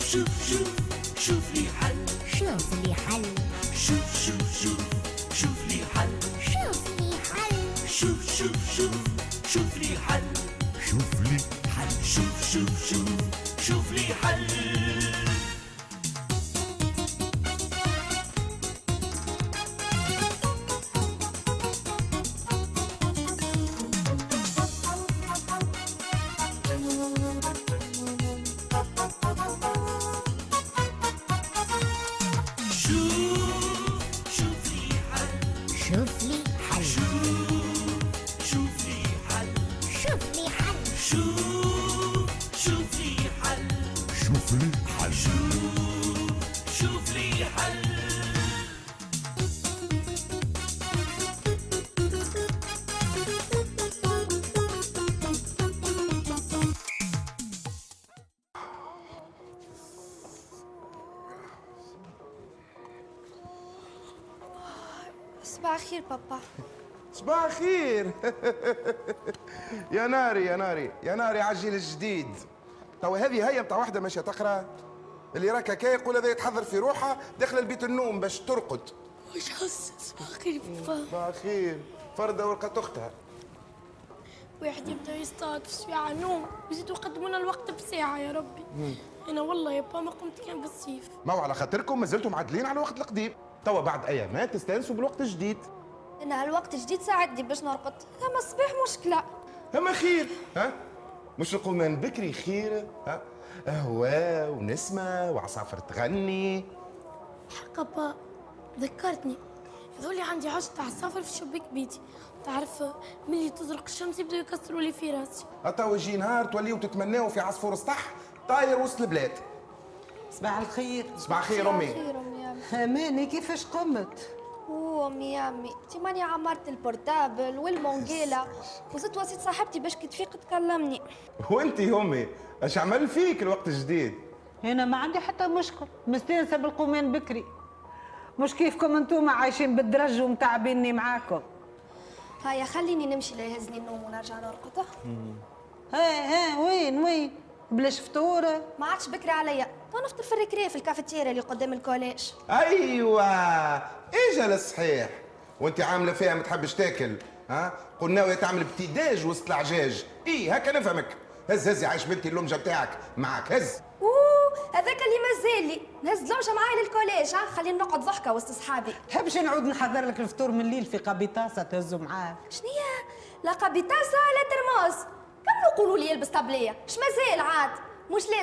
شوف لي حل. شوف لي حل. شوف لي حل. شوف لي حل. شوف لي حل. شوف لي حل. شوف لي حل. شوف لي حل. شوف لي حل. شوف لي حل. شوف لي حل. شوف لي حل. شوف لي حل. شوف لي حل. صباح الخير بابا. صباح الخير. يا ناري يا ناري يا ناري على الجيل الجديد. توا هذه هي متاع واحده ماشيه تقرا، اللي راك هكا يقول هذا يتحضر في روحها داخل البيت النوم باش ترقد. وش حس؟ صباح الخير بابا. صباح الخير. فرده ولقت اختها. واحد يبدا يصطاد في ساعة نوم ويزيدوا يقدموا لنا الوقت بساعة يا ربي. أنا والله يا بابا ما قمت كان بالسيف. ما هو على خاطركم مازلتوا معدلين على الوقت القديم، توا بعد ايامات تستانسوا بالوقت الجديد. أنا هالوقت جديد ساعدني باش نرقد، أما الصباح مشكلة. اما خير، ها؟ مش القومان بكري خير، ها؟ هوا ونسمة وعصافر تغني. حق بابا ذكرتني، يظهر لي عندي 10 عصافر في شباك بيتي. تعرف ملي تزرق الشمس يبداو يكسروا لي في راسي. توا يجي نهار توليو تتمناو في عصفور سطح طاير وسط البلاد. صباح الخير. صباح الخير امي. خير أمي يا أمي. اماني كيفاش قمت؟ أمي يا أمي، أنت ماني عمرت البورتابل والمونجيلا وزدت وصيت صاحبتي باش كي تفيق تكلمني. وانت يا امي اش عمل فيك الوقت الجديد؟ انا ما عندي حتى مشكل، مستانسه بالقومان بكري، مش كيفكم انتم عايشين بالدرج ومتعبيني معاكم. هيا خليني نمشي لا يهزني النوم ونرجع نرقد. ها وين بلاش فطور؟ ما عادش بكري عليا، تو نفطر في الركريه في الكافيتيريا اللي قدام الكوليج. ايوه اجا الصحيح. وانت عامله فيها ما تحبش تاكل، ها؟ قلنا ناويه تعمل ابتداج وسط العجاج. هكا نفهمك. هز يا عايش بنتي اللمجه بتاعك معاك، هز. هذاك اللي مازال لي نهز لوجه معايا للكوليج. خليني نقعد ضحكه وسط صحابي. تحبش نعود نحضر لك الفطور من الليل في قبيطاسه تهزو معاك؟ شنيا؟ لا قبيطاسه لا ترموس. كملوا قولوا لي يلبس طابليه، اش مازال عاد؟ مش لازم